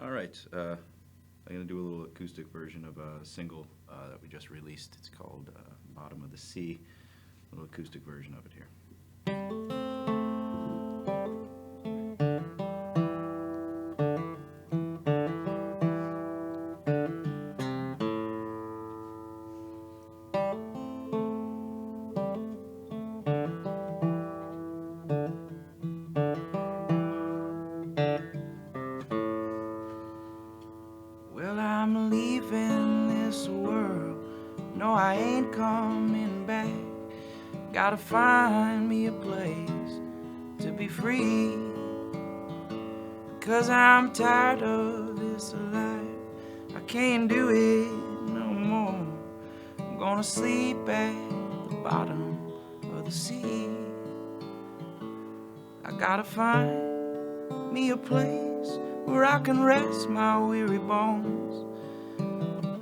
All right. I'm going to do a little acoustic version of a single that we just released. It's called Bottom of the Sea. A little acoustic version of it here. Well, I'm leaving this world. No, I ain't coming back. Gotta find me a place to be free. 'Cause I'm tired of this life. I can't do it no more. I'm gonna sleep at the bottom of the sea. I gotta find me a place where I can rest my weary bones,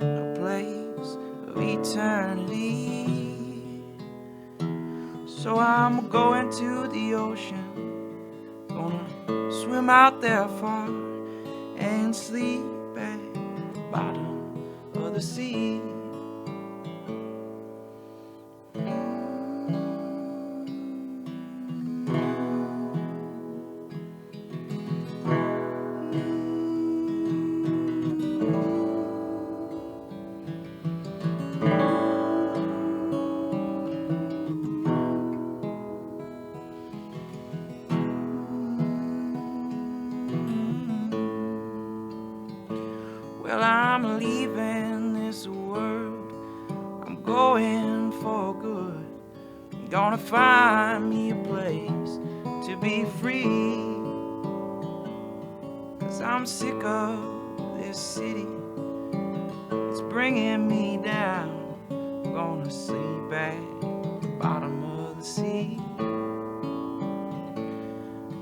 a place of eternity. So I'm going to the ocean, gonna swim out there far and sleep at the bottom of the sea. Well, I'm leaving this world. I'm going for good. I'm gonna find me a place to be free. 'Cause I'm sick of this city. It's bringing me down. I'm gonna sleep at the bottom of the sea.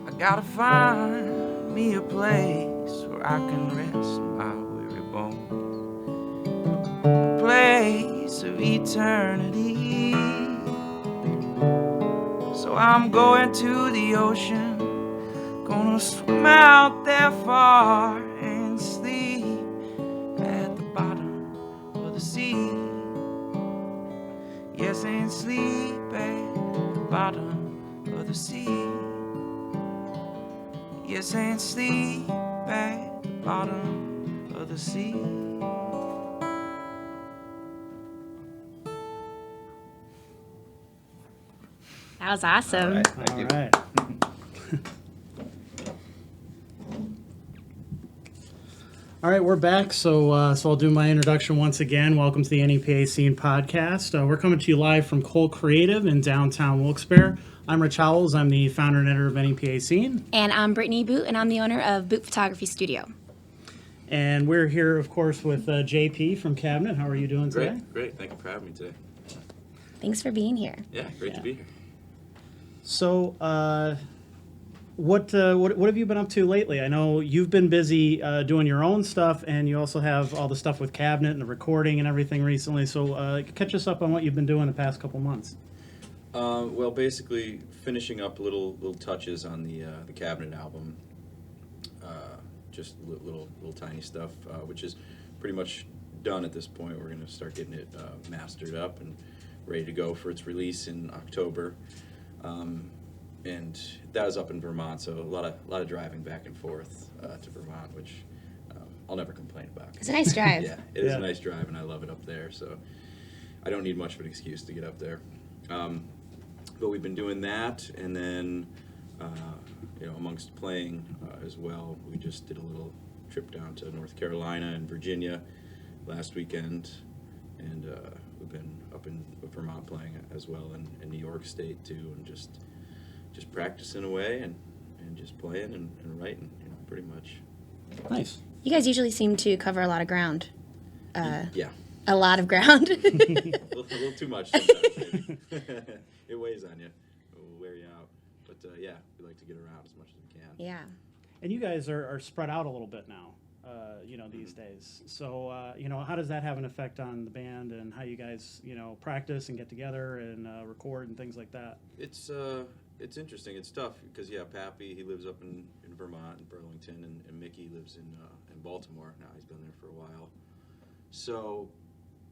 I gotta find me a place where I can rest my weary bones, a place of eternity. So I'm going to the ocean, gonna swim out there far and sleep at the bottom of the sea. Yes, and sleep at the bottom of the sea. Yes, and sleep at the bottom of the sea. That was awesome. All right, thank you. All right. All right, we're back. So I'll do my introduction once again. Welcome to the NEPA Scene Podcast. We're coming to you live from Cole Creative in downtown Wilkes-Barre. I'm Rich Howells. I'm the founder and editor of NEPA Scene. And I'm Brittany Boot, and I'm the owner of Boot Photography Studio. And we're here, of course, with JP from Cabinet. How are you doing today? Great. Thank you for having me today. Thanks for being here. Yeah, great to be here. So, what have you been up to lately? I know you've been busy doing your own stuff, and you also have all the stuff with Cabinet and the recording and everything recently. So, catch us up on what you've been doing the past couple months. Well, basically finishing up little touches on the Cabinet album. Just little tiny stuff, which is pretty much done at this point. We're going to start getting it mastered up and ready to go for its release in October. And that was up in Vermont, so a lot of driving back and forth to Vermont, which I'll never complain about. It's a nice drive. Yeah, it is a nice drive, and I love it up there, so I don't need much of an excuse to get up there. But we've been doing that, and then amongst playing as well, we just did a little trip down to North Carolina and Virginia last weekend, and we've been up in Vermont playing as well, and in New York State too, and just practicing away and just playing and writing, pretty much. Nice. You guys usually seem to cover a lot of ground. Yeah. A lot of ground. a little too much sometimes. It weighs on you. It will wear you out. But yeah, we like to get around as much as we can. Yeah. And you guys are spread out a little bit now, these days. So, how does that have an effect on the band and how you guys, practice and get together and record and things like that? It's It's interesting. It's tough because Pappy, he lives up in Vermont, in Burlington, and Mickey lives in Baltimore now. He's been there for a while. So,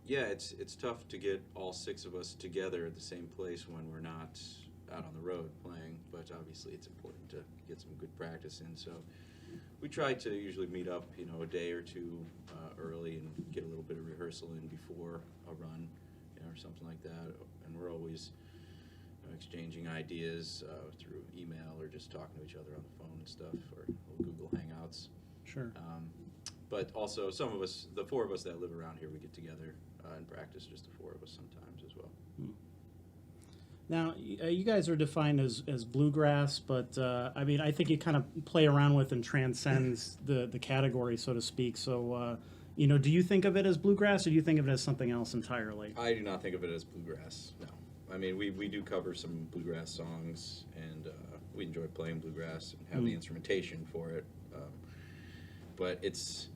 yeah, it's tough to get all 6 of us together at the same place when we're not out on the road playing. But obviously, it's important to get some good practice in. So, we try to usually meet up, a day or two early and get a little bit of rehearsal in before a run, or something like that. And we're always exchanging ideas through email or just talking to each other on the phone and stuff, or Google Hangouts. Sure. But also, some of us, the 4 of us that live around here, we get together and practice, just the 4 of us sometimes as well. Now, you guys are defined as bluegrass, but I think you kind of play around with and transcends the category, so to speak. So, do you think of it as bluegrass, or do you think of it as something else entirely? I do not think of it as bluegrass, no. I mean, we do cover some bluegrass songs, and we enjoy playing bluegrass and have the instrumentation for it. But it's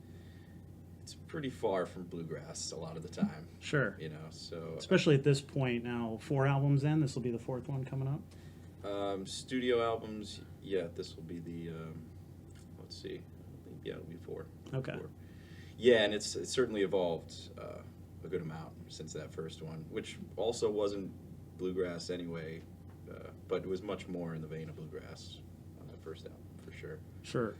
pretty far from bluegrass a lot of the time. Sure. So especially at this point now, 4 albums in. This will be the 4th one coming up. Studio albums, this will be the let's see, it'll be 4. Okay. 4. Yeah, and it's certainly evolved a good amount since that first one, which also wasn't bluegrass anyway, but it was much more in the vein of bluegrass on that first album, for sure. Sure.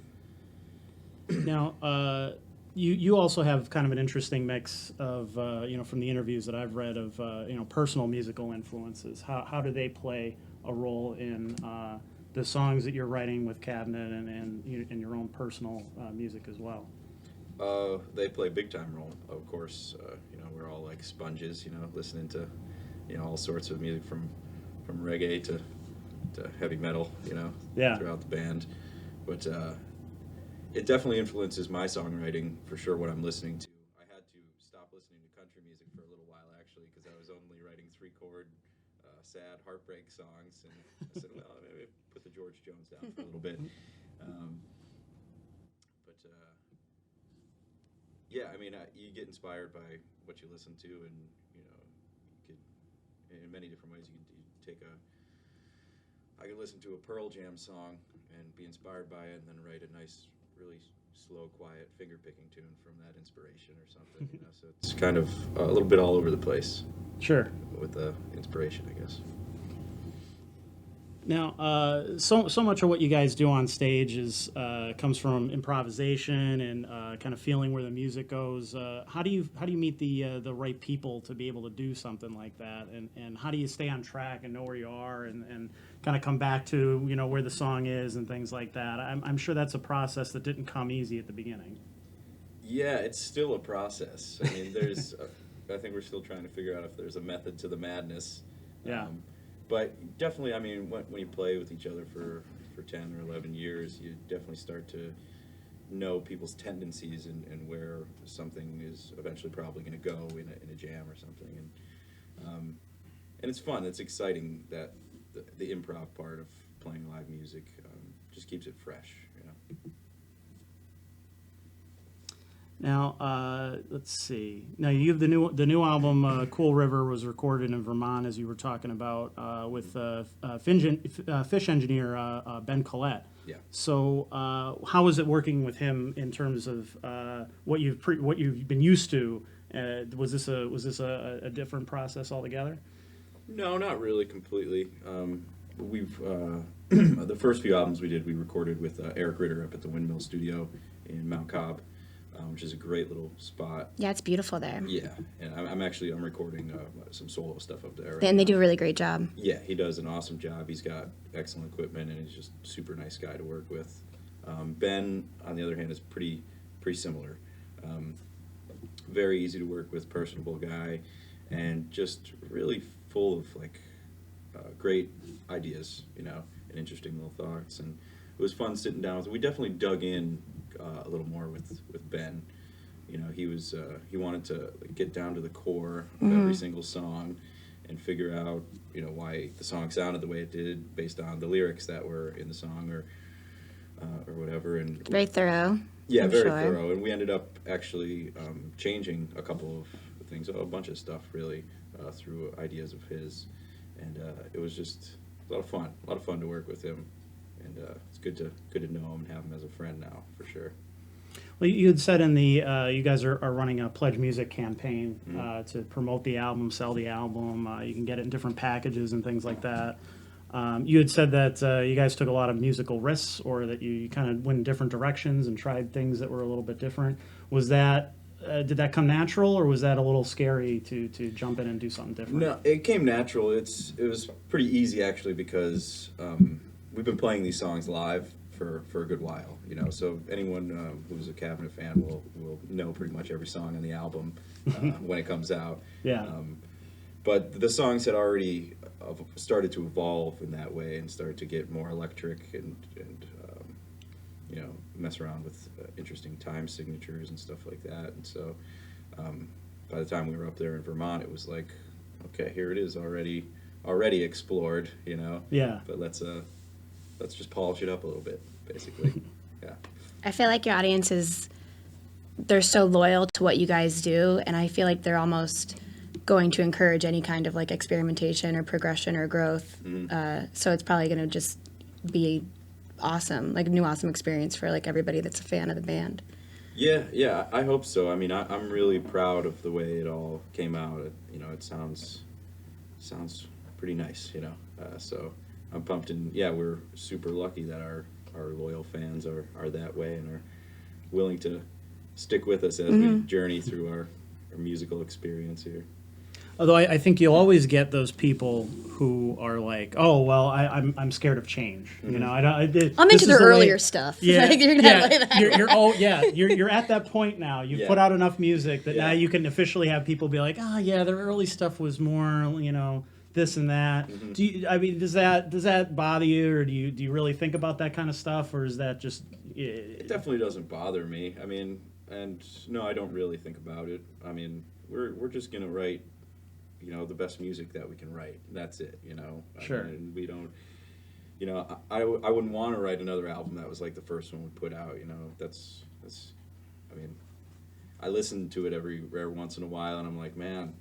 Now, you also have kind of an interesting mix of, from the interviews that I've read of, personal musical influences. How do they play a role in the songs that you're writing with Cabinet and in your own personal music as well? They play a big time role, of course. We're all like sponges, listening to, all sorts of music from reggae to heavy metal, throughout the band. But it definitely influences my songwriting for sure, what I'm listening to. I had to stop listening to country music for a little while, actually, because I was only writing 3-chord, sad heartbreak songs. And I said, well, maybe put the George Jones down for a little bit. You get inspired by what you listen to, and you could, in many different ways, you take I could listen to a Pearl Jam song and be inspired by it, and then write a nice, really slow, quiet finger picking tune from that inspiration or something. So it's kind of a little bit all over the place. Sure. With the inspiration, I guess. Now, so much of what you guys do on stage comes from improvisation and kind of feeling where the music goes. How do you meet the right people to be able to do something like that, and how do you stay on track and know where you are and kind of come back to where the song is and things like that? I'm sure that's a process that didn't come easy at the beginning. Yeah, it's still a process. I mean, I think we're still trying to figure out if there's a method to the madness. Yeah. But definitely, when you play with each other for 10 or 11 years, you definitely start to know people's tendencies and where something is eventually probably going to go in a jam or something. And it's fun. It's exciting that the improv part of playing live music just keeps it fresh, Now, let's see. Now, you have the new album, "Cool River," was recorded in Vermont, as you were talking about, with Phish engineer Ben Collette. Yeah. So, how is it working with him in terms of what you've been used to? Was this a different process altogether? No, not really completely. We've the first few albums we did, we recorded with Eric Ritter up at the Windmill Studio in Mount Cobb, which is a great little spot. Yeah, it's beautiful there. Yeah, and I'm recording some solo stuff up there. And they do a really great job. Yeah, he does an awesome job. He's got excellent equipment, and he's just a super nice guy to work with. Ben, on the other hand, is pretty similar. Very easy to work with, personable guy, and just really full of great ideas, and interesting little thoughts. And it was fun sitting down with him. We definitely dug in a little more with Ben. He wanted to get down to the core of every single song and figure out, why the song sounded the way it did based on the lyrics that were in the song or whatever. And Very thorough. yeah, I'm very sure. thorough. And we ended up actually changing a couple of things, a bunch of stuff really, through ideas of his. And it was just a lot of fun to work with him, and it's good to know him and have him as a friend now for sure. Well, you had said in the you guys are running a Pledge Music campaign to promote the album, sell the album. You can get it in different packages and things like that. You had said that you guys took a lot of musical risks, or that you kind of went in different directions and tried things that were a little bit different. Was that did that come natural, or was that a little scary to jump in and do something different? No, it came natural. It was pretty easy actually, because we've been playing these songs live for a good while, you know. So anyone who's a Cabinet fan will know pretty much every song on the album when it comes out. Yeah. But the songs had already started to evolve in that way and started to get more electric and you know, mess around with interesting time signatures and stuff like that. And so by the time we were up there in Vermont, it was like, okay, here it is already explored, you know. Yeah. But let's just polish it up a little bit, basically. Yeah. I feel like your audience they're so loyal to what you guys do, and I feel like they're almost going to encourage any kind of like experimentation or progression or growth. So it's probably going to just be awesome, like a new awesome experience for like everybody that's a fan of the band. Yeah, I hope so. I mean, I'm really proud of the way it all came out. You know, it sounds pretty nice, you know. So I'm pumped, and yeah, we're super lucky that our loyal fans are that way and are willing to stick with us as we journey through our musical experience here. Although I think you'll always get those people who are like, oh well, I'm scared of change. You know, I'm into their earlier stuff. Yeah, like, you're gonna play that. You're at that point now. You've put out enough music that now you can officially have people be like, oh yeah, their early stuff was more, you know, this and that. Does that bother you, or do you really think about that kind of stuff, or is that just? It definitely doesn't bother me. I mean, and no, I don't really think about it. I mean, we're just gonna write, you know, the best music that we can write. That's it, you know. Sure. And we don't, you know, I wouldn't want to write another album that was like the first one we put out, you know. That's I mean, I listen to it every once in a while, and I'm like, man,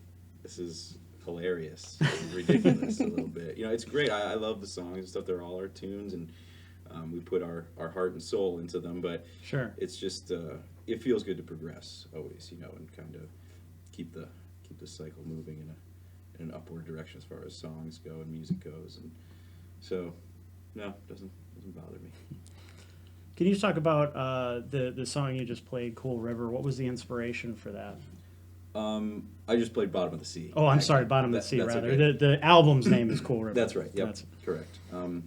this is hilarious, and ridiculous a little bit. You know, it's great. I love the songs and stuff. They're all our tunes, and we put our heart and soul into them. But sure, it's just it feels good to progress always, you know, and kind of keep the cycle moving in an upward direction as far as songs go and music goes. And so, no, it doesn't bother me. Can you talk about the song you just played, Cool River? What was the inspiration for that? I just played Bottom of the Sea. Oh, I'm sorry, Bottom of the Sea, rather. Okay. The album's name is Cool River. That's right, yep, correct. The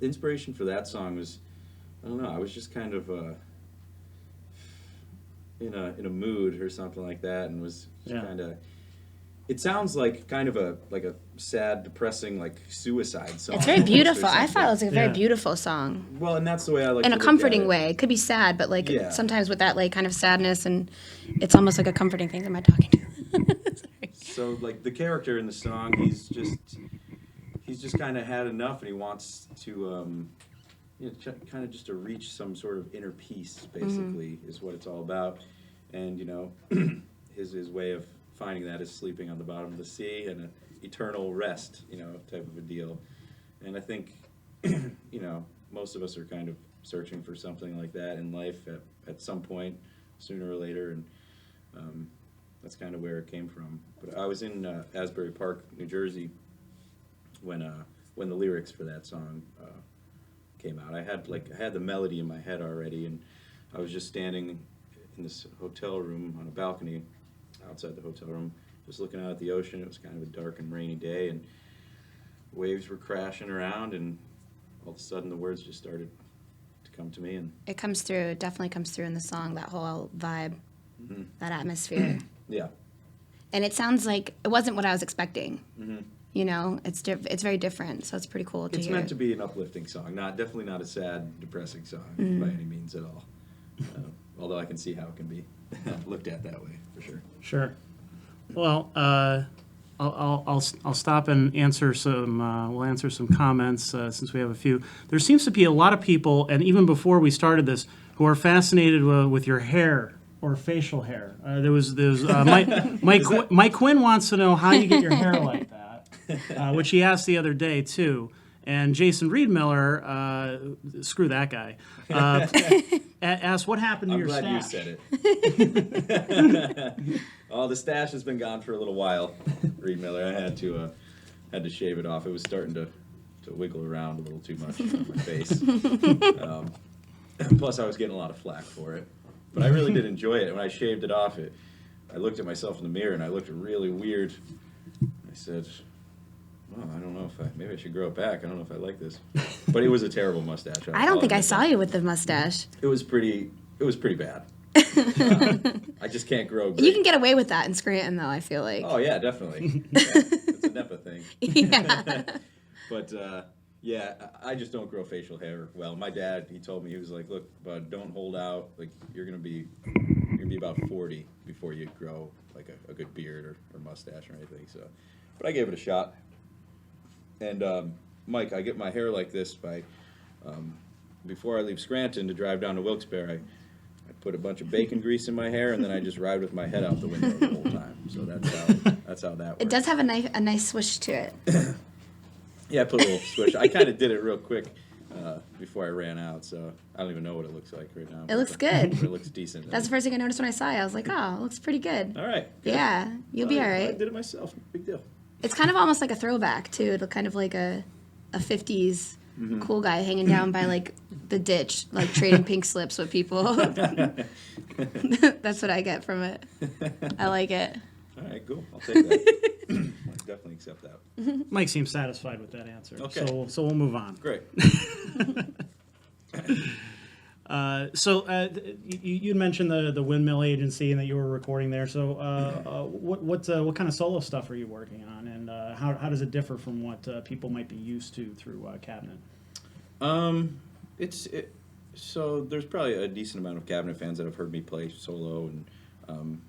inspiration for that song was, I don't know, I was just kind of in a mood or something like that, and was just kind of. It sounds like kind of a sad, depressing, like suicide song. It's very beautiful. I thought it was a very beautiful song. Well, and that's the way I like. In to a look comforting at it. way. It could be sad, but like sometimes with that like kind of sadness, and it's almost like a comforting thing. Am I talking to? Sorry. So like the character in the song, he's just kind of had enough, and he wants to kind of just to reach some sort of inner peace. Basically, is what it's all about, and you know, his way of finding that is sleeping on the bottom of the sea and an eternal rest, you know, type of a deal. And I think, you know, most of us are kind of searching for something like that in life at some point, sooner or later, and that's kind of where it came from. But I was in Asbury Park, New Jersey, when the lyrics for that song came out. I had the melody in my head already, and I was just standing in this hotel room on a balcony outside the hotel room, just looking out at the ocean. It was kind of a dark and rainy day, and waves were crashing around, and all of a sudden the words just started to come to me. And It comes through. It definitely comes through in the song. That whole vibe, that atmosphere. Yeah. And it sounds like it wasn't what I was expecting. You know, it's very different. So it's pretty cool to It's hear. meant to be an uplifting song, definitely not a sad, depressing song by any means at all. Although I can see how it can be looked at that way for sure. Sure. Well, I'll stop and answer some. We'll answer some comments since we have a few. There seems to be a lot of people, and even before we started this, who are fascinated with your hair or facial hair. There was Mike Quinn wants to know how you get your hair like that, which he asked the other day too. And Jason Reedmiller, screw that guy, asked what happened to I'm your glad stash. you said it. Oh, the stash has been gone for a little while, Reed Miller. I had to shave it off. It was starting to wiggle around a little too much on my face. Plus, I was getting a lot of flack for it. But I really did enjoy it. When I shaved it off, I looked at myself in the mirror and I looked really weird. I said, "Well, I don't know if maybe I should grow it back. I don't know if I like this." But it was a terrible mustache. I don't think I admit saw that. you with the mustache. It was pretty bad. I just can't grow. Great. You can get away with that in Scranton, though, I feel like. Oh yeah, definitely. Yeah, it's a NEPA thing. Yeah. But yeah, I just don't grow facial hair well. My dad, he told me, he was like, "Look, bud, don't hold out. Like you're gonna be about 40 before you grow like a good beard or mustache or anything." So, but I gave it a shot. And Mike, I get my hair like this by before I leave Scranton to drive down to Wilkes-Barre. I put a bunch of bacon grease in my hair, and then I just ride with my head out the window the whole time. So that's how that works. It does have a nice swish to it. Yeah, I put a little swish. I kind of did it real quick before I ran out, so I don't even know what it looks like right now. It looks good. It looks decent. That's the first thing I noticed when I saw you. I was like, oh, it looks pretty good. All right. Good. Yeah, you'll be all I right. did it myself. Big deal. It's kind of almost like a throwback, too. It'll kind of like a 50s cool guy hanging down by, like, the ditch, like, trading pink slips with people. That's what I get from it. I like it. All right, cool. I'll take that. I definitely accept that. Mike seems satisfied with that answer. Okay. So we'll move on. Great. You mentioned the Windmill Agency and that you were recording there. So what kind of solo stuff are you working on, and how does it differ from what people might be used to through Cabinet? So there's probably a decent amount of Cabinet fans that have heard me play solo, and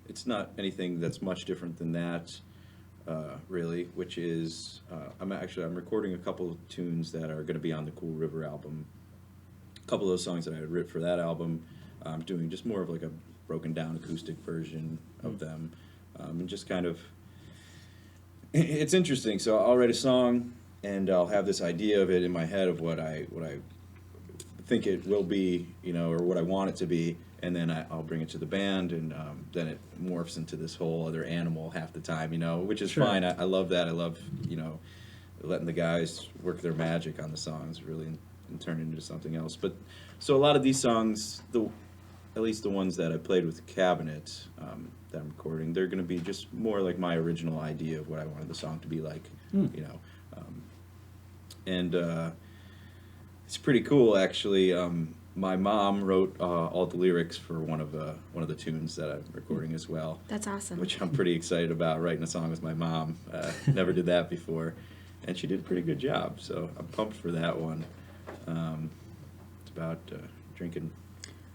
it's not anything that's much different than that, really. Which is I'm recording a couple of tunes that are going to be on the Cool River album. A couple of those songs that I had written for that album, I'm doing just more of like a broken down acoustic version of them, and just kind of. It's interesting. So I'll write a song, and I'll have this idea of it in my head of what I think it will be, or what I want it to be, and then I'll bring it to the band, and then it morphs into this whole other animal half the time, which is fine. I love that. I love, letting the guys work their magic on the songs, really, and turn it into something else. But so a lot of these songs, at least the ones that I played with Cabinet that I'm recording, they're going to be just more like my original idea of what I wanted the song to be like, and it's pretty cool, actually. My mom wrote all the lyrics for one of the tunes that I'm recording as well. That's awesome. Which I'm pretty excited about, writing a song with my mom. Never did that before, and she did a pretty good job. So I'm pumped for that one. It's about drinking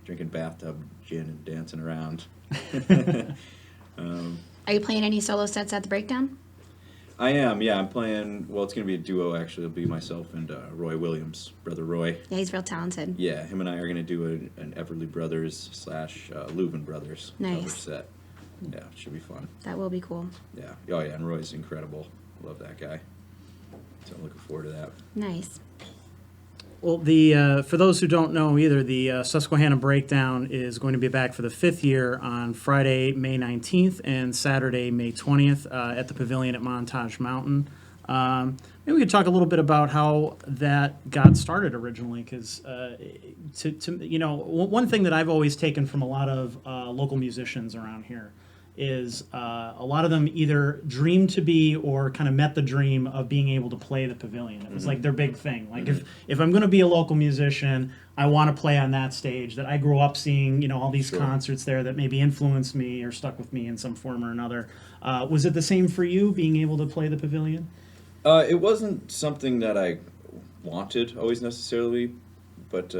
bathtub gin and dancing around. Are you playing any solo sets at the Breakdown? I am, yeah. I'm playing, well, it's going to be a duo, actually. It'll be myself and Roy Williams, Brother Roy. Yeah, he's real talented. Yeah, him and I are going to do an Everly Brothers / Leuven Brothers cover Nice. set. Yeah, it should be fun. That will be cool. Yeah. Oh, yeah, and Roy's incredible. Love that guy. So I'm looking forward to that. Nice. Well, for those who don't know either, the Susquehanna Breakdown is going to be back for the 5th year on Friday, May 19th and Saturday, May 20th at the Pavilion at Montage Mountain. Maybe we could talk a little bit about how that got started originally, because one thing that I've always taken from a lot of local musicians around here is a lot of them either dreamed to be or kind of met the dream of being able to play the Pavilion. It was like their big thing. Like if I'm going to be a local musician, I want to play on that stage that I grew up seeing, all these concerts there that maybe influenced me or stuck with me in some form or another. Was it the same for you, being able to play the Pavilion? It wasn't something that I wanted always necessarily, but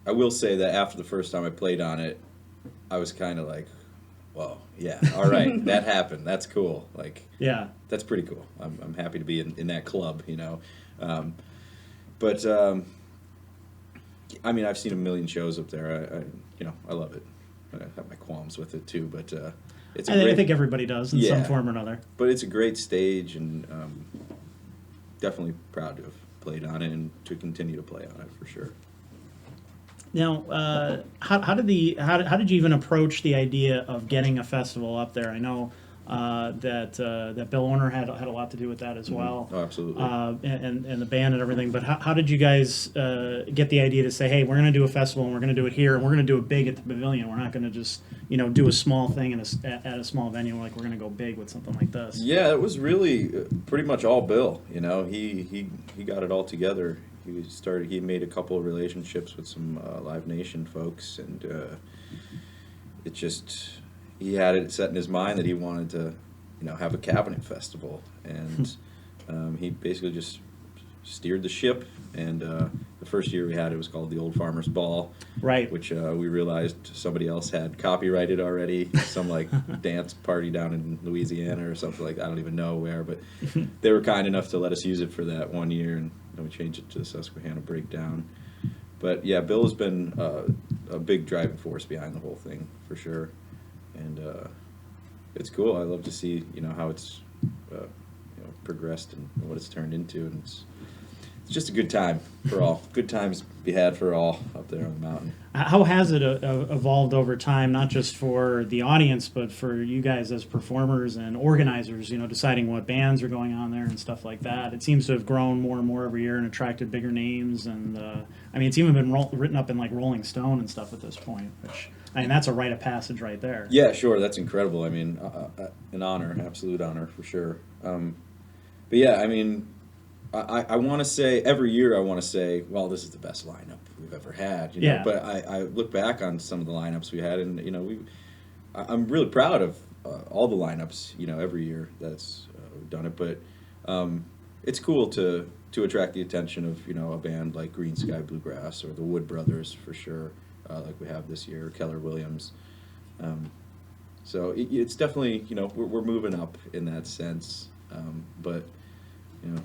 I will say that after the first time I played on it, I was kind of like, whoa, yeah, all right, that happened. That's cool. Like, Yeah. that's pretty cool. I'm happy to be in that club, But I mean, I've seen a million shows up there. I love it. I have my qualms with it too, but it's a great. I think everybody does in some Yeah. form or another. But it's a great stage, and definitely proud to played on it and to continue to play on it for sure. Now, how did you even approach the idea of getting a festival up there? I know that Bill Owner had a lot to do with that as well. Oh, absolutely. And the band and everything. But how did you guys get the idea to say, hey, we're going to do a festival and we're going to do it here and we're going to do it big at the Pavilion. We're not going to just do a small thing at a small venue. Like, we're going to go big with something like this. Yeah, it was really pretty much all Bill. He got it all together. He made a couple of relationships with some Live Nation folks, and it just, he had it set in his mind that he wanted to, have a cabinet festival, and he basically just steered the ship. And the first year we had it was called the Old Farmer's Ball, right? Which we realized somebody else had copyrighted already, some like dance party down in Louisiana or something like that. I don't even know where, but they were kind enough to let us use it for that one year, and then we changed it to the Susquehanna Breakdown. But yeah, Bill has been a big driving force behind the whole thing for sure, and it's cool. I love to see how it's progressed and what it's turned into, and it's just a good time for all. Good times be had for all up there on the mountain. How has it evolved over time, not just for the audience, but for you guys as performers and organizers, deciding what bands are going on there and stuff like that? It seems to have grown more and more every year and attracted bigger names. And, it's even been written up in, like, Rolling Stone and stuff at this point, which, that's a rite of passage right there. Yeah, sure. That's incredible. An honor, absolute honor for sure. But yeah, I want to say, every year I want to say, well, this is the best lineup we've ever had. Yeah. But I look back on some of the lineups we had, and I'm really proud of all the lineups. Every year that's we've done it. But it's cool to attract the attention of a band like Green Sky Bluegrass or the Wood Brothers for sure, like we have this year, Keller Williams. So it's definitely we're moving up in that sense, but.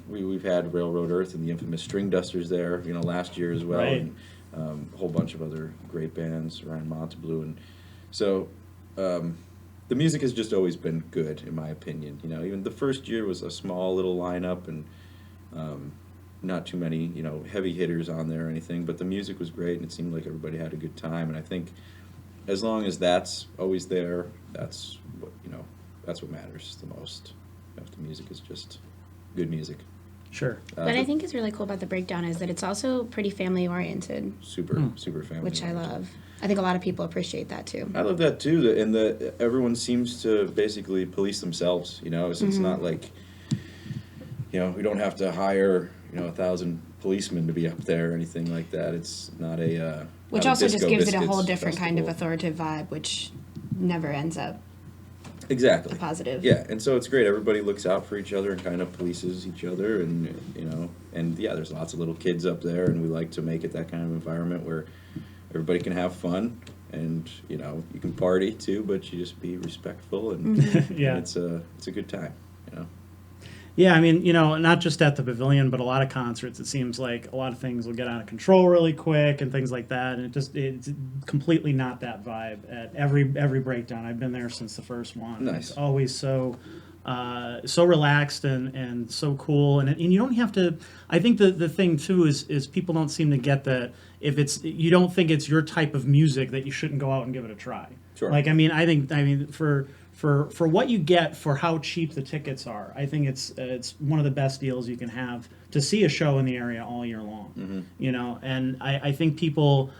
We've had Railroad Earth and the infamous String Dusters there, last year as well, right. And a whole bunch of other great bands, Ryan Monteblue, and so the music has just always been good, in my opinion. Even the first year was a small little lineup and not too many, heavy hitters on there or anything, but the music was great and it seemed like everybody had a good time. And I think as long as that's always there, that's what matters the most. If the music is just good music. Sure. What I think is really cool about the breakdown is that it's also pretty family oriented. Super family. Which I love. I think a lot of people appreciate that too. I love that too, and everyone seems to basically police themselves. So it's not like, we don't have to hire 1,000 policemen to be up there or anything like that. It's not a which not also a just Disco gives it a Biscuits whole different kind of festival. authoritative vibe, which never ends up Exactly. a positive. Yeah, and so it's great. Everybody looks out for each other and kind of polices each other, and and yeah, there's lots of little kids up there, and we like to make it that kind of environment where everybody can have fun, and you can party too, but you just be respectful, and, Yeah. and it's a good time. Yeah, not just at the Pavilion, but a lot of concerts. It seems like a lot of things will get out of control really quick and things like that. And it's completely not that vibe at every breakdown. I've been there since the first one. Nice. It's always so relaxed and so cool. And you don't have to. I think the thing too is people don't seem to get that if you don't think it's your type of music that you shouldn't go out and give it a try. Sure. Like I think for what you get for how cheap the tickets are, I think it's one of the best deals you can have to see a show in the area all year long. And I think people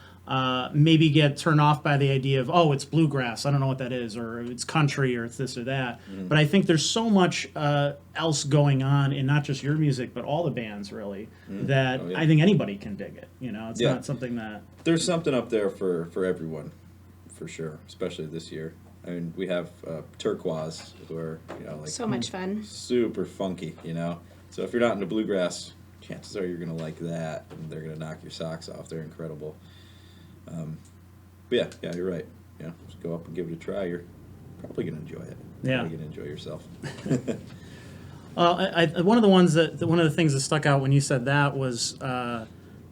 maybe get turned off by the idea of, oh, it's bluegrass, I don't know what that is, or it's country, or it's this or that. But I think there's so much else going on in not just your music, but all the bands really, that I think anybody can dig it. It's not something that... There's something up there for everyone, for sure, especially this year. We have Turquoise, who are So much fun. super funky, So if you're not into bluegrass, chances are you're gonna like that, and they're gonna knock your socks off. They're incredible. But yeah, you're right. Just go up and give it a try. You're probably gonna enjoy it. Yeah. Probably gonna enjoy yourself. Well, one of the things that stuck out when you said that was,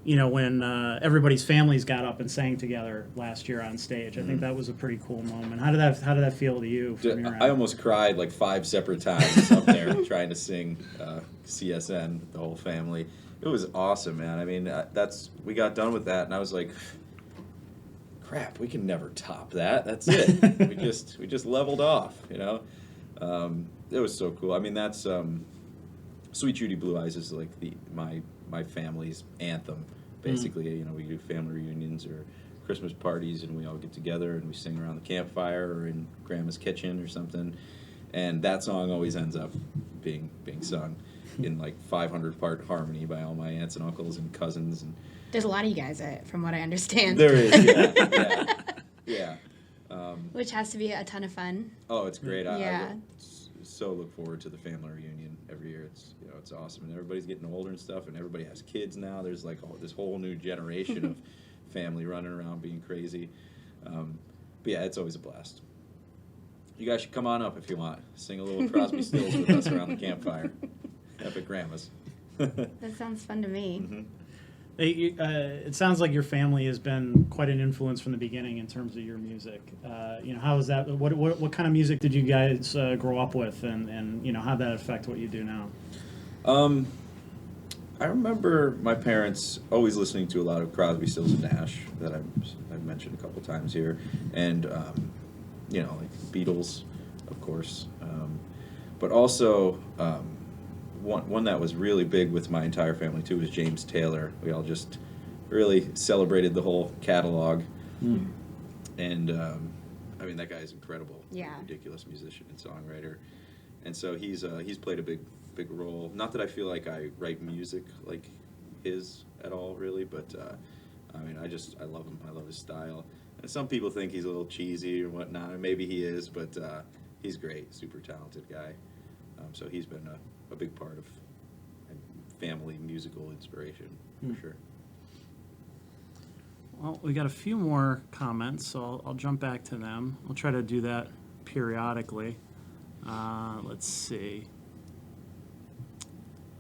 when everybody's families got up and sang together last year on stage. I think that was a pretty cool moment. How did that feel to you? From your end? I almost cried like 5 separate times up there trying to sing CSN, the whole family. It was awesome, man. I mean, we got done with that, and I was like, crap, we can never top that. That's it. we just leveled off, you know. It was so cool. I mean, that's Sweet Judy Blue Eyes is like my family's anthem. Basically, you know, we do family reunions or Christmas parties, and we all get together and we sing around the campfire or in Grandma's kitchen or something. And that song always ends up being sung in like 500-part harmony by all my aunts and uncles and cousins. And There's a lot of you guys, from what I understand. there is, yeah. Which has to be a ton of fun. Oh, it's great. Yeah. I so look forward to the family reunion every year. It's awesome, and everybody's getting older and stuff, and everybody has kids now. There's like this whole new generation of family running around being crazy. But yeah, it's always a blast. You guys should come on up if you want. Sing a little Crosby, Stills with us around the campfire. Up at Grandma's. That sounds fun to me. Mm-hmm. It sounds like your family has been quite an influence from the beginning in terms of your music. You know, how is that? What kind of music did you guys grow up with, and you know, how did that affect what you do now? I remember my parents always listening to a lot of Crosby, Stills, and Nash that I've mentioned a couple times here, and you know, like Beatles, of course, but also one that was really big with my entire family too was James Taylor. We all just really celebrated the whole catalog, and I mean, that guy is incredible. Yeah. Ridiculous musician and songwriter, and so he's played a big role. Not that I feel like I write music like his at all, really, but I mean, I love him. I love his style. And some people think he's a little cheesy or whatnot, and maybe he is, but he's great, super talented guy. So he's been a big part of family musical inspiration, for sure. Well, we got a few more comments, so I'll jump back to them. I'll try to do that periodically. Let's see.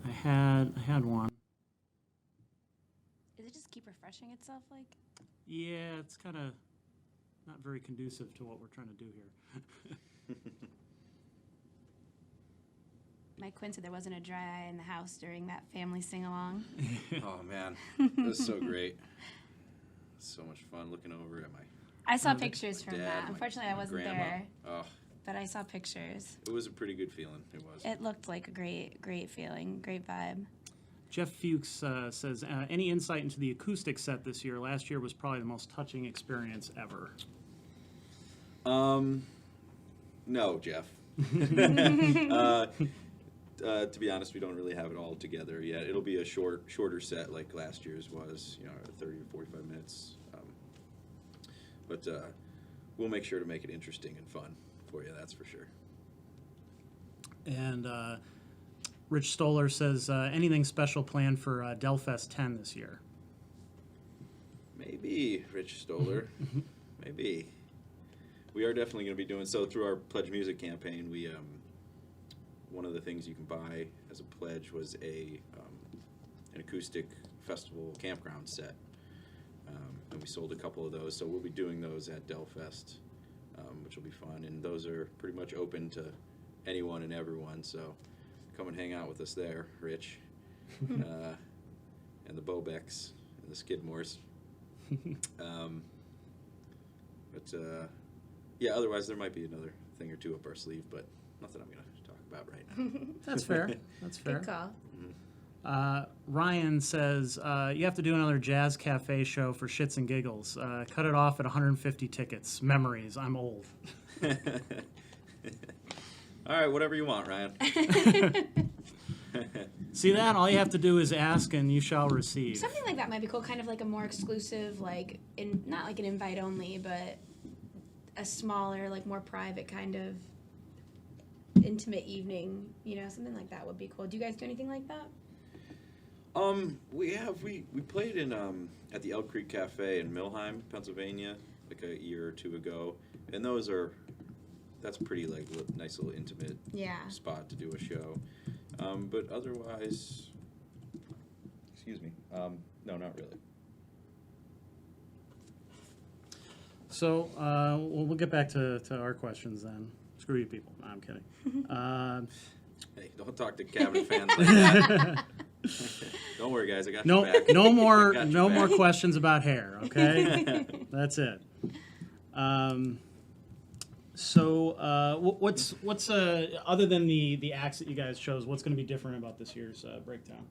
I had one. Does it just keep refreshing itself, like? Yeah, it's kind of not very conducive to what we're trying to do here. Mike Quinn said there wasn't a dry eye in the house during that family sing-along. Oh, man. It was so great. So much fun looking over at I saw pictures from dad, that. Unfortunately, I wasn't grandma. there, Oh, but I saw pictures. it was a pretty good feeling. It was. It looked like a great feeling, great vibe. Jeff Fuchs says, any insight into the acoustic set this year? Last year was probably the most touching experience ever. No, Jeff. To be honest, we don't really have it all together yet. It'll be a shorter set like last year's was, 30 to 45 minutes. But we'll make sure to make it interesting and fun for you, that's for sure. And Rich Stoller says, anything special planned for Delfest 10 this year? Maybe, Rich Stoller. Maybe. We are definitely going to be doing so through our Pledge Music campaign. We one of the things you can buy as a pledge was an acoustic festival campground set, and we sold a couple of those. So we'll be doing those at Delfest, which will be fun. And those are pretty much open to anyone and everyone. So come and hang out with us there, Rich, and the Bobecks and the Skidmores. Yeah, otherwise there might be another thing or two up our sleeve, but nothing I'm going to talk about right now. That's fair. That's fair. Good call. Ryan says, you have to do another jazz cafe show for shits and giggles. Cut it off at 150 tickets. Memories. I'm old. All right, whatever you want, Ryan. See that? All you have to do is ask and you shall receive. Something like that might be cool, kind of like a more exclusive, like, not like an invite only, but a smaller, like more private kind of intimate evening, something like that would be cool. Do you guys do anything like that? We played in at the Elk Creek Cafe in Millheim, Pennsylvania, like a year or two ago, and that's pretty like nice little intimate spot to do a show. But otherwise, excuse me, no, not really. So we'll get back to our questions then. Screw you people. No, I'm kidding. Hey, don't talk to cabinet fans like that. Don't worry, guys. I got No, your back. no more, Got your no back. more questions about hair. Okay, that's it. What's other than the acts that you guys chose? What's going to be different about this year's breakdown?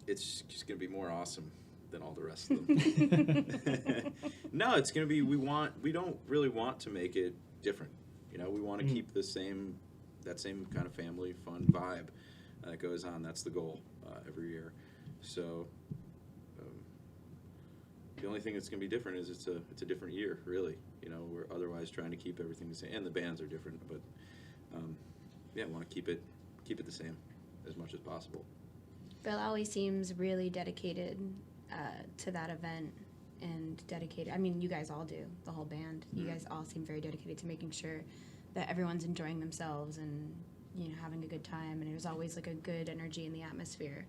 It's just gonna be more awesome than all the rest of them. No, it's gonna be. We don't really want to make it different. You know, we want to keep that same kind of family fun vibe that goes on. That's the goal every year. So the only thing that's going to be different is it's a different year, really. You know, we're otherwise trying to keep everything the same, and the bands are different, but yeah, I want to keep it the same as much as possible. Bill always seems really dedicated to that event and dedicated. I mean, you guys all do, the whole band. You guys all seem very dedicated to making sure that everyone's enjoying themselves and, you know, having a good time. And there's always like a good energy in the atmosphere.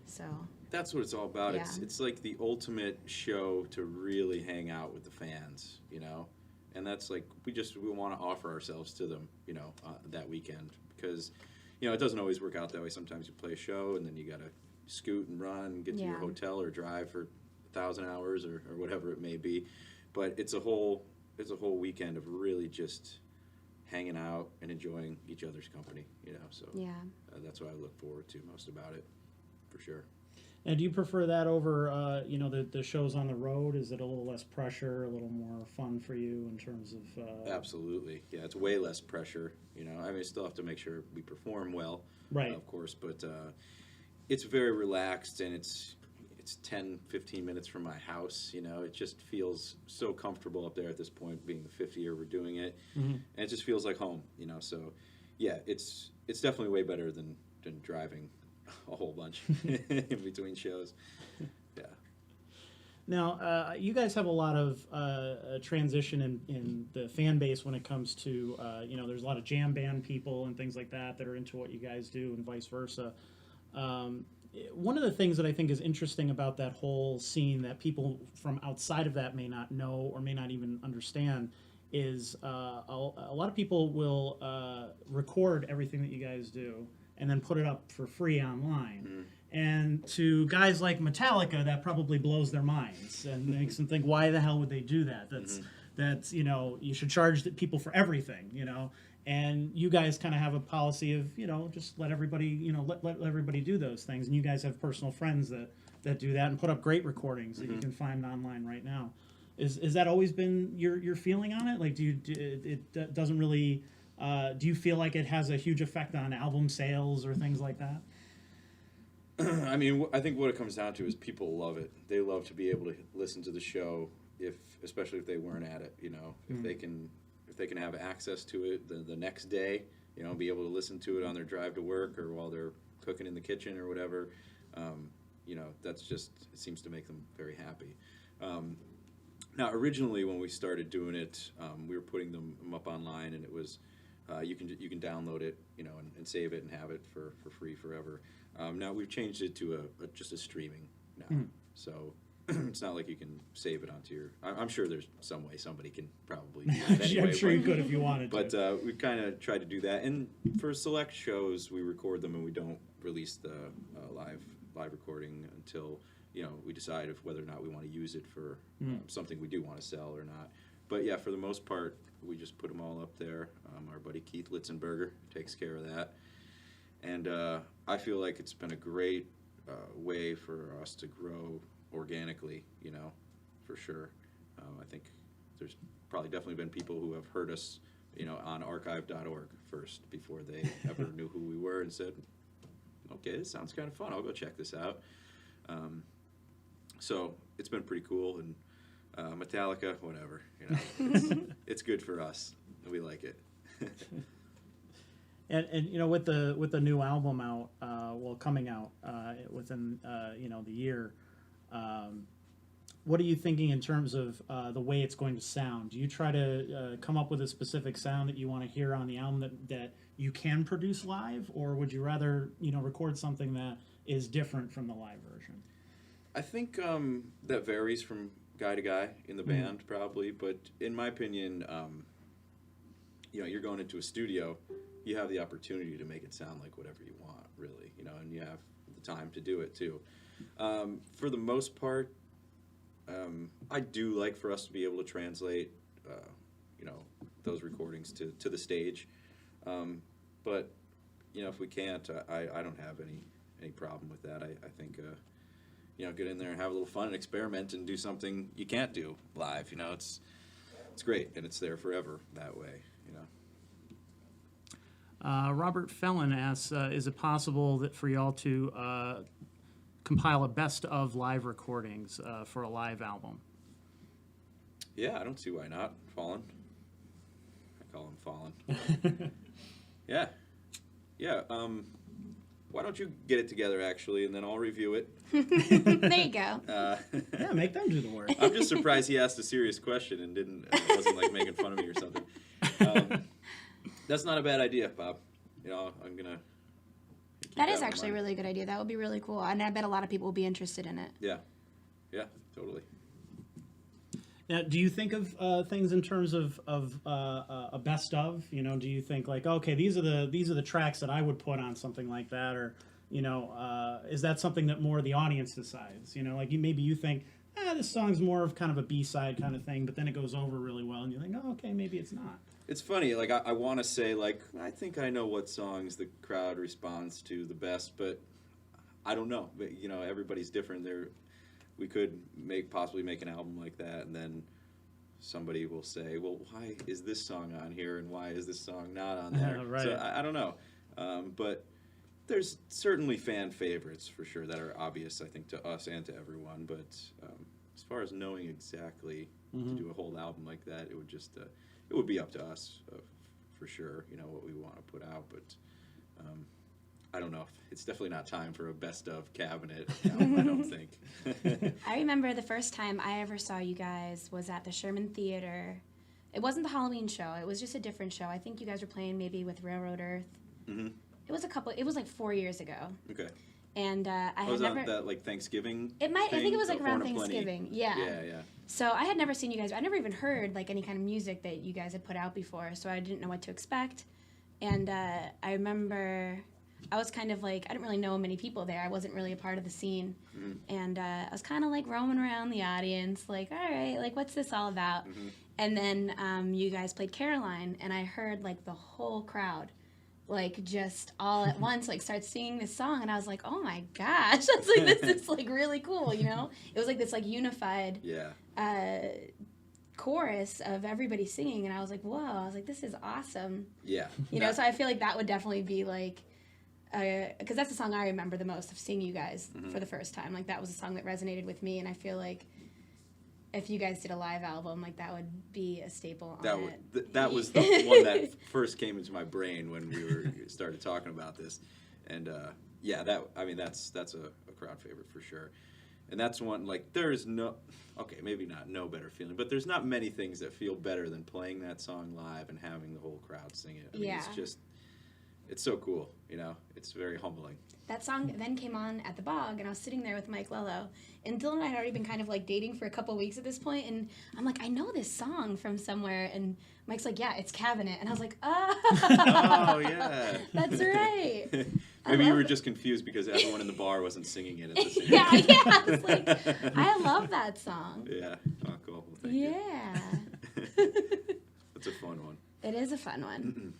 So That's what it's all about. Yeah. It's like the ultimate show to really hang out with the fans, you know? And that's like, we want to offer ourselves to them, you know, that weekend. Because, you know, it doesn't always work out that way. Sometimes you play a show and then you got to scoot and run and get to your Yeah. hotel or drive for 1,000 hours or whatever it may be. But it's a whole weekend of really just hanging out and enjoying each other's company, you know? So yeah. that's what I look forward to most about it, for sure. And do you prefer that over, you know, the shows on the road? Is it a little less pressure, a little more fun for you in terms of? Absolutely, yeah. It's way less pressure. You know, I mean, still have to make sure we perform well, Right. of course, but it's very relaxed, and it's 10, 15 minutes from my house. You know, it just feels so comfortable up there at this point, being the 5th year we're doing it, and it just feels like home. You know, so yeah, it's definitely way better than driving a whole bunch in between shows. Yeah. Now, you guys have a lot of transition in the fan base when it comes to, you know, there's a lot of jam band people and things like that are into what you guys do and vice versa. One of the things that I think is interesting about that whole scene that people from outside of that may not know or may not even understand is a lot of people will record everything that you guys do and then put it up for free online. And to guys like Metallica, that probably blows their minds and makes them think, why the hell would they do that? That's you know, you should charge the people for everything, you know. And you guys kind of have a policy of, you know, just let everybody, you know, let everybody do those things. And you guys have personal friends that do that and put up great recordings that you can find online right now. Is that always been your feeling on it? Like, it doesn't really, do you feel like it has a huge effect on album sales or things like that? I mean, I think what it comes down to is people love it. They love to be able to listen to the show, especially if they weren't at it. You know, if they can have access to it the next day, you know, be able to listen to it on their drive to work or while they're cooking in the kitchen or whatever. You know, that's just, it seems to make them very happy. Now, originally when we started doing it, we were putting them up online, and it was you can download it, you know, and save it and have it for free forever. Now we've changed it to just a streaming now, so it's not like you can save it onto your. I'm sure there's some way somebody can probably do it anyway. I'm sure you could if you wanted but to. We've kind of tried to do that, and for select shows, we record them and we don't release the live recording until, you know, we decide whether or not we want to use it for something we do want to sell or not. But yeah, for the most part, we just put them all up there. Our buddy Keith Litzenberger takes care of that. And I feel like it's been a great way for us to grow organically, you know, for sure. I think there's probably definitely been people who have heard us, you know, on archive.org first before they ever knew who we were and said, okay, this sounds kind of fun. I'll go check this out. So it's been pretty cool. And Metallica, whatever, you know, it's good for us. We like it. And you know, with the new album out, coming out within you know, the year, what are you thinking in terms of the way it's going to sound? Do you try to come up with a specific sound that you want to hear on the album that you can produce live, or would you rather, you know, record something that is different from the live version? I think that varies from guy to guy in the band, probably. But in my opinion, you're going into a studio, you have the opportunity to make it sound like whatever you want, really, and you have the time to do it too. For the most part, I do like for us to be able to translate, those recordings to the stage. But, if we can't, I don't have any problem with that. I think, get in there and have a little fun and experiment and do something you can't do live. It's great, and it's there forever that way. Robert Fellon asks, is it possible that for y'all to compile a best of live recordings for a live album? Yeah, I don't see why not. Fallen. I call him Fallen. Yeah. Why don't you get it together, actually, and then I'll review it. There you go. Yeah, make them do the work. I'm just surprised he asked a serious question and wasn't like making fun of me or something. That's not a bad idea, Bob. I'm gonna. That is actually a really good idea. That would be really cool, and I bet a lot of people will be interested in it. Yeah, totally. Now, do you think of things in terms of a best of? Do you think like, okay, these are the tracks that I would put on something like that, or is that something that more the audience decides? Like maybe you think, this song's more of kind of a B-side kind of thing, but then it goes over really well, and you think, oh, okay, maybe it's not. It's funny, like I want to say, like, I think I know what songs the crowd responds to the best, but I don't know. But everybody's different. We could possibly make an album like that, and then somebody will say, well, why is this song on here, and why is this song not on there? Right. So I don't know. But there's certainly fan favorites, for sure, that are obvious, I think, to us and to everyone. But as far as knowing exactly to do a whole album like that, it would just... it would be up to us, for sure, what we want to put out, but I don't know. It's definitely not time for a best of cabinet album, I don't think. I remember the first time I ever saw you guys was at the Sherman Theater. It wasn't the Halloween show. It was just a different show. I think you guys were playing maybe with Railroad Earth. Mm-hmm. It was like 4 years ago. Okay. And I had never... that like Thanksgiving I think it was like around Horn of Plenty? Thanksgiving. Yeah. Yeah. So I had never seen you guys. I never even heard like any kind of music that you guys had put out before, so I didn't know what to expect. And I remember I was kind of like, I didn't really know many people there. I wasn't really a part of the scene. Mm-hmm. And I was kind of like roaming around the audience, like, all right, like what's this all about? Mm-hmm. And then you guys played Caroline, and I heard like the whole crowd like just all at once like start singing this song, and I was like, oh my gosh, I was like, this is like really cool, It was like this like unified chorus of everybody singing, and I was like, whoa, I was like, this is awesome. Yeah. So I feel like that would definitely be like, because that's the song I remember the most of seeing you guys for the first time. Like that was a song that resonated with me, and I feel like if you guys did a live album, like that would be a staple on it. That was the one that first came into my brain when we started talking about this, and that's a crowd favorite for sure, and that's one like there's maybe not no better feeling, but there's not many things that feel better than playing that song live and having the whole crowd sing it. I mean, it's so cool, it's very humbling. That song then came on at the Bog, and I was sitting there with Mike Lello, and Dylan and I had already been kind of like dating for a couple weeks at this point, and I'm like, I know this song from somewhere, and Mike's like, yeah, it's Cabinet, and I was like, oh yeah, that's right. Maybe you were just confused because everyone in the bar wasn't singing it at the same time. Yeah, I was like, I love that song. Yeah, oh cool, well, thank you. It's a fun one. It is a fun one.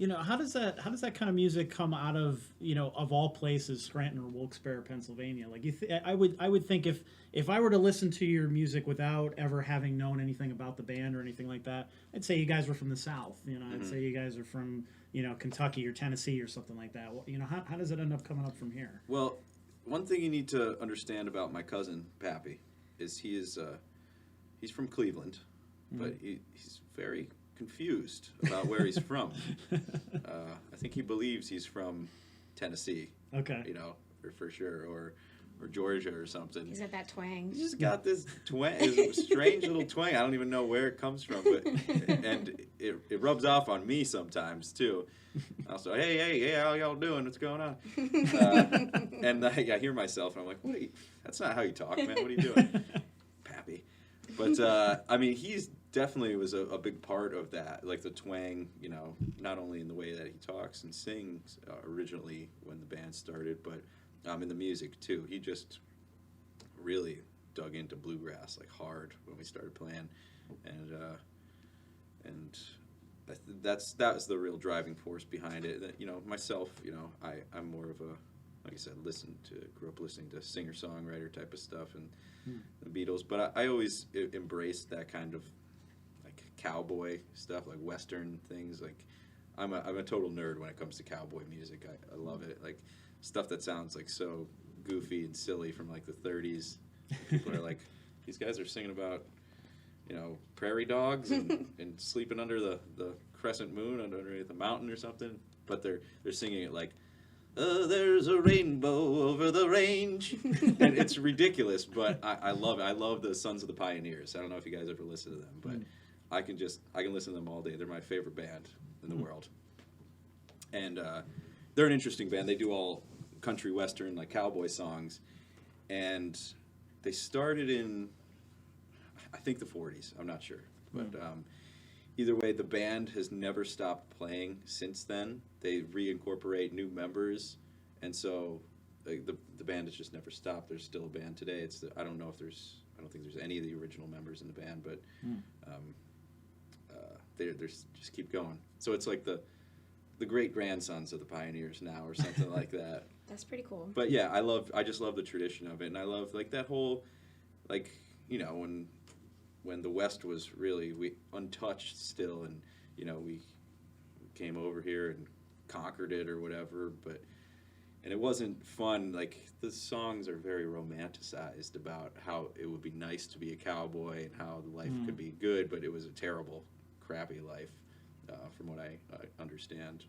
How does that kind of music come out of, of all places, Scranton or Wilkes-Barre, Pennsylvania? Like I would think if I were to listen to your music without ever having known anything about the band or anything like that, I'd say you guys were from the South. I'd say you guys are from, Kentucky or Tennessee or something like that. How does it end up coming up from here? Well, one thing you need to understand about my cousin Pappy is he's from Cleveland, but he's very confused about where he's from. I think he believes he's from Tennessee. Okay. For sure, or Georgia or something. He's got that twang. He's just got this twang, this strange little twang. I don't even know where it comes from, but and it rubs off on me sometimes too. Also, hey, how y'all doing? What's going on? And I hear myself, and I'm like, that's not how you talk, man. What are you doing, Pappy? But I mean, he's definitely was a big part of that, like the twang, you know, not only in the way that he talks and sings originally when the band started, but in the music too. He just really dug into bluegrass like hard when we started playing, and that was the real driving force behind it. That, you know, myself, you know, I'm more of a, like I said, grew up listening to singer-songwriter type of stuff and the Beatles, but I always embraced that kind of like cowboy stuff, like Western things. Like I'm a total nerd when it comes to cowboy music. I love it. Like stuff that sounds like so goofy and silly from like the 30s. People are like, these guys are singing about, you know, prairie dogs and sleeping under the crescent moon underneath the mountain or something. But they're singing it like, there's a rainbow over the range. And it's ridiculous, but I love it. I love the Sons of the Pioneers. I don't know if you guys ever listen to them, but I can listen to them all day. They're my favorite band in the world. And they're an interesting band. They do all country western, like cowboy songs. And they started in, I think, the 40s. I'm not sure. But either way, the band has never stopped playing since then. They reincorporate new members, and so the band has just never stopped. There's still a band today. I don't think there's any of the original members in the band, but they just keep going. So it's like the great grandsons of the Pioneers now, or something like that. That's pretty cool. But yeah, I just love the tradition of it, and I love like that whole, like, you know, when the West was really untouched still, and you know, we came over here and conquered it or whatever, and it wasn't fun. Like the songs are very romanticized about how it would be nice to be a cowboy and how the life could be good, but it was a terrible, crappy life, from what I understand,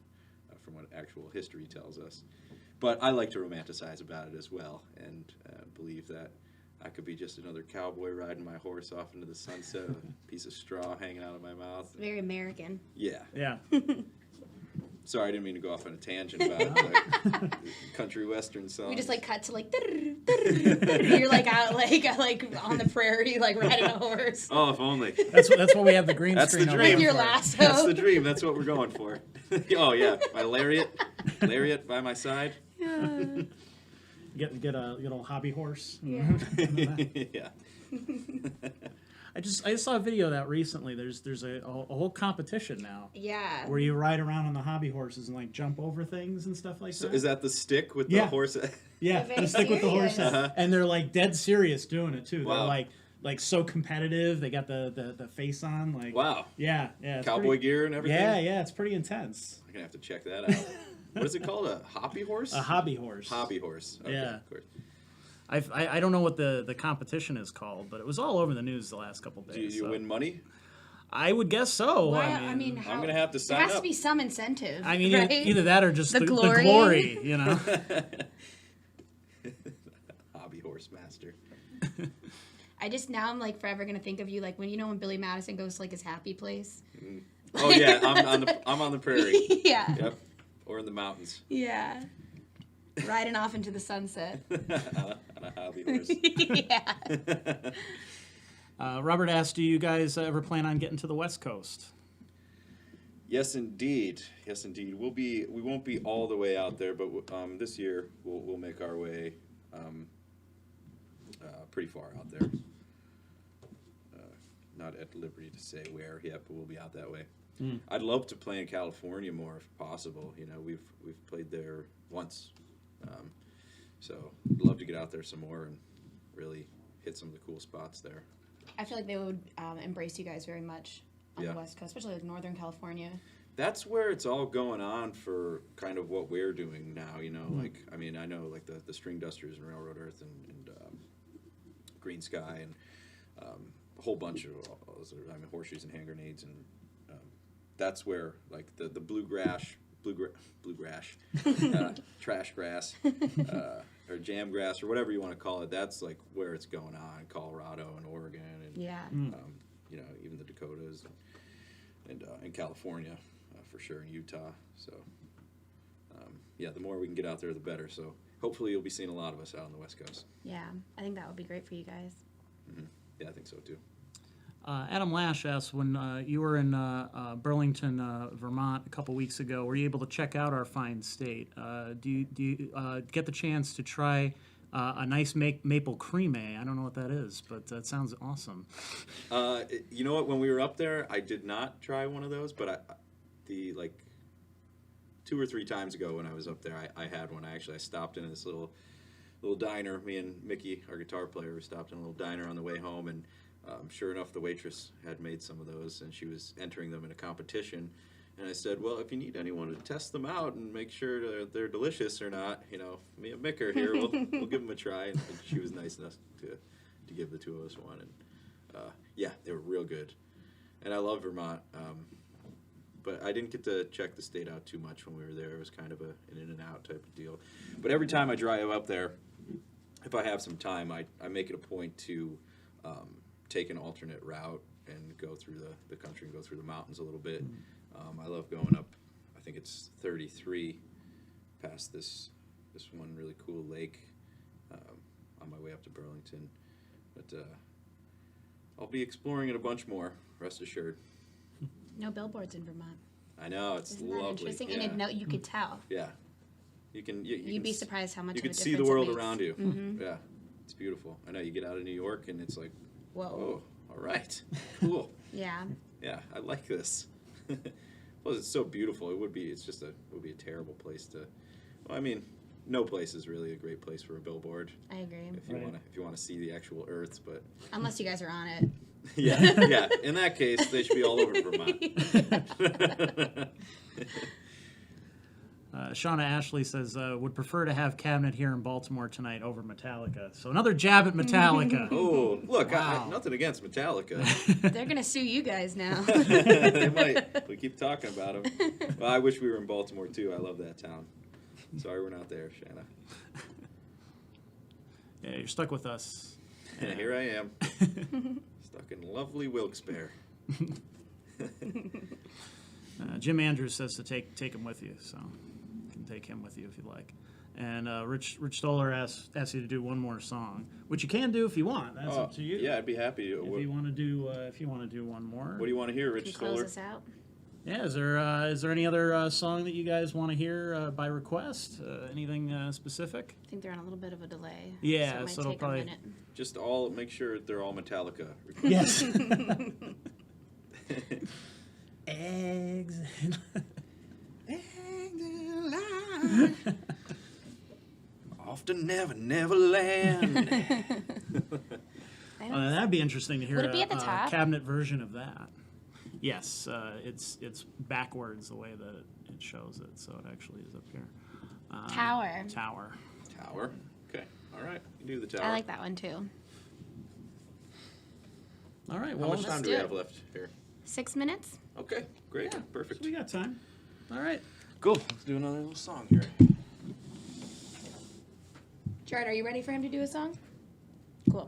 from what actual history tells us. But I like to romanticize about it as well, and believe that I could be just another cowboy riding my horse off into the sunset with a piece of straw hanging out of my mouth. Very American. Yeah. Yeah. Sorry, I didn't mean to go off on a tangent about like, country western songs. We just like cut to like you're like out like on the prairie like riding a horse. Oh, if only. That's what we have the green That's screen the over dream. With your for. lasso. That's the dream. That's what we're going for. Oh yeah, my lariat by my side. Yeah. Get a little hobby horse. Yeah. Yeah. I just saw a video of that recently. There's a whole competition now Yeah. where you ride around on the hobby horses and like jump over things and stuff like So that. is that the stick with the Yeah. horse? Yeah, Very they stick with the horse, serious. and they're like dead serious doing it too. Wow. They're like so competitive. They got the face on. Like Wow. Yeah. It's Cowboy pretty, gear and everything? Yeah, it's pretty intense. I'm going to have to check that out. What is it called? A hoppy horse? A hobby horse. Hobby horse. Okay, Yeah. of course. I don't know what the competition is called, but it was all over the news the last couple of Do days. you so. win money? I would guess so. Why, I mean, how, I'm gonna have to sign There has up. to be some incentive. I mean, right? either that or just The the glory. glory, you know. Hobby horse master. Now I'm like forever gonna think of you like when Billy Madison goes to like his happy place. Oh yeah, I'm on the prairie. Yeah. Yep. Or in the mountains. Yeah. Riding off into the sunset. on a hobby horse. Yeah. Robert asked, do you guys ever plan on getting to the West Coast? Yes, indeed. Yes, indeed. We won't be all the way out there, but this year we'll make our way pretty far out there. Not at liberty to say where yet, but we'll be out that way. I'd love to play in California more if possible. You know, we've played there once, so I'd love to get out there some more and really hit some of the cool spots there. I feel like they would embrace you guys very much on Yeah. the West Coast, especially like Northern California. That's where it's all going on for kind of what we're doing now, you know, like, I mean, I know like the String Dusters and Railroad Earth and Green Sky and a whole bunch of, Horseshoes and Hand Grenades, and that's where like the bluegrass, trash grass, or jamgrass, or whatever you want to call it, that's like where it's going on, Colorado and Oregon and, Yeah. you know, even the Dakotas and California, for sure, and Utah. So, yeah, the more we can get out there, the better. So hopefully you'll be seeing a lot of us out on the West Coast. Yeah. I think that would be great for you guys. Yeah, I think so too. Adam Lash asks, when you were in Burlington, Vermont a couple weeks ago, were you able to check out our fine state? Do you get the chance to try a nice maple creme? I don't know what that is, but that sounds awesome. You know what? When we were up there, I did not try one of those, but like 2 or 3 times ago when I was up there, I had one. I stopped in this little diner. Me and Mickey, our guitar player, we stopped in a little diner on the way home, and sure enough, the waitress had made some of those, and she was entering them in a competition. And I said, well, if you need anyone to test them out and make sure they're delicious or not, me and Mick are here. We'll give them a try. And she was nice enough to give the 2 of us one. And yeah, they were real good. And I love Vermont. But I didn't get to check the state out too much when we were there. It was kind of an in and out type of deal. But every time I drive up there, if I have some time, I make it a point to take an alternate route and go through the country and go through the mountains a little bit. I love going up, I think it's 33, past this one really cool lake on my way up to Burlington. But I'll be exploring it a bunch more, rest assured. No billboards in Vermont. I know, it's Isn't lovely. that interesting? Yeah. And you could tell. Yeah. You'd be surprised how much you of a can see the difference it world makes. around you. Mm-hmm. Yeah, it's beautiful. I know you get out of New York and it's like, Whoa. oh, all right, cool. Yeah. Yeah, I like this. Plus, it's so beautiful. It would be a terrible place to. Well, I mean, no place is really a great place for a billboard. I agree. If you want to see the actual Earth, but Unless you guys are on it. yeah. In that case, they should be all over Vermont. Shauna Ashley says, would prefer to have Cabinet here in Baltimore tonight over Metallica. So another jab at Metallica. Oh, look, Wow. nothing against Metallica. They're going to sue you guys now. They might. We keep talking about them. Well, I wish we were in Baltimore, too. I love that town. Sorry we're not there, Shanna. Yeah, you're stuck with us. And here I am, stuck in lovely Wilkes-Barre. Jim Andrews says to take him with you, so you can take him with you if you like. And Rich Stoller asks you to do one more song, which you can do if you want. That's up to you. Yeah, I'd be happy to. If you want to do one more. What do you want to hear, Can Rich you close Stoller? us out? Yeah, is there any other song that you guys want to hear by request? Anything specific? I think they're on a little bit of a delay. Yeah, so so it it'll might take probably- a minute. Just make sure they're all Metallica. Yes. Eggs. Off to Neverland. That'd be interesting to hear. Would it be at the top? Cabinet version of that? Yes, it's backwards the way that it shows it, so it actually is up here. Tower. Tower. Okay. All right. You do the tower. I like that one too. All right. How Well, much time let's do we do have it. left here? 6 minutes? Okay. Great. yeah, Perfect. we got time. All right. Cool. Let's do another little song here. Jared, are you ready for him to do a song? Cool.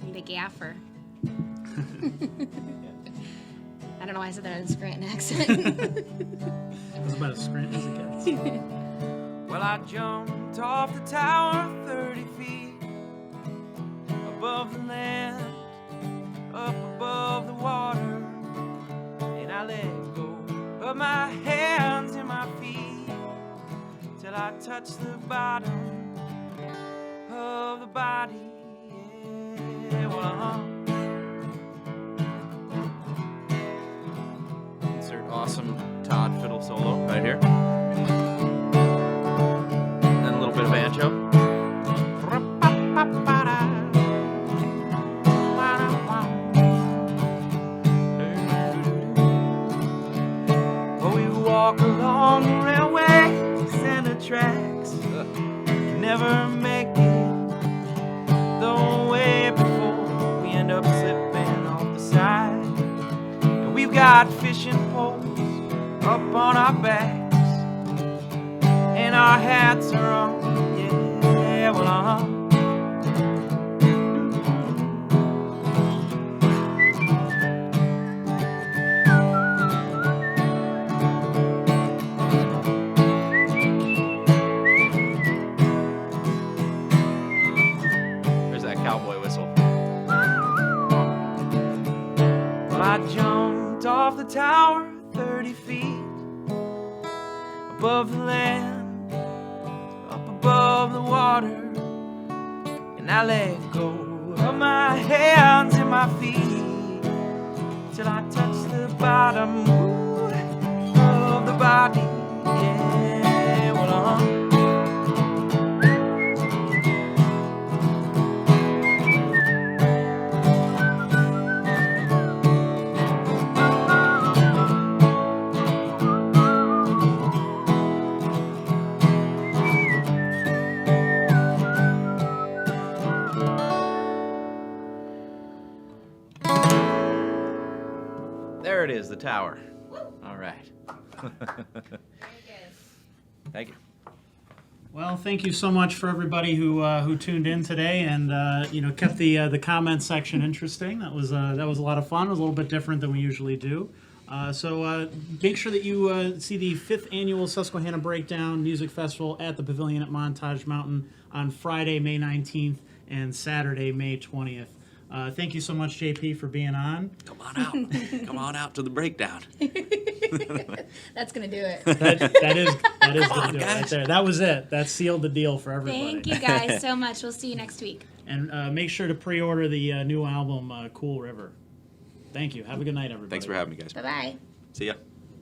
Need a gaffer. I don't know why I said that in a Scranton accent. That's about as Scranton as it gets. Well, I jumped off the tower 30 feet above the land, up above the water, and I let go of my hands and my feet till I touched the bottom of the body. Yeah, well, Insert awesome Todd fiddle solo right here. And a little bit of banjo. Well, we walk along the railway, center tracks. Can never make it the way before. We end up slipping off the side. And we've got fishing poles up on our backs, and our hats are on, yeah, well, I jumped off the tower 30 feet above the land, up above the water, and I let go of my hands and my feet till I touched the bottom of the body. Yeah, well, there it is, the tower. All right. Thank you. Well, thank you so much for everybody who tuned in today and kept the comment section interesting. That was a lot of fun. It was a little bit different than we usually do. So make sure that you see the 5th annual Susquehanna Breakdown Music Festival at the Pavilion at Montage Mountain on Friday, May 19th and Saturday, May 20th. Thank you so much, JP, for being on. Come on out. Come on out to the breakdown. That's gonna do it. That is on, the deal right guys. there. That was it. That sealed the deal for everybody. Thank you guys so much. We'll see you next week. And make sure to pre-order the new album, Cool River. Thank you. Have a good night, everybody. Thanks for having me, guys. Bye bye. See ya.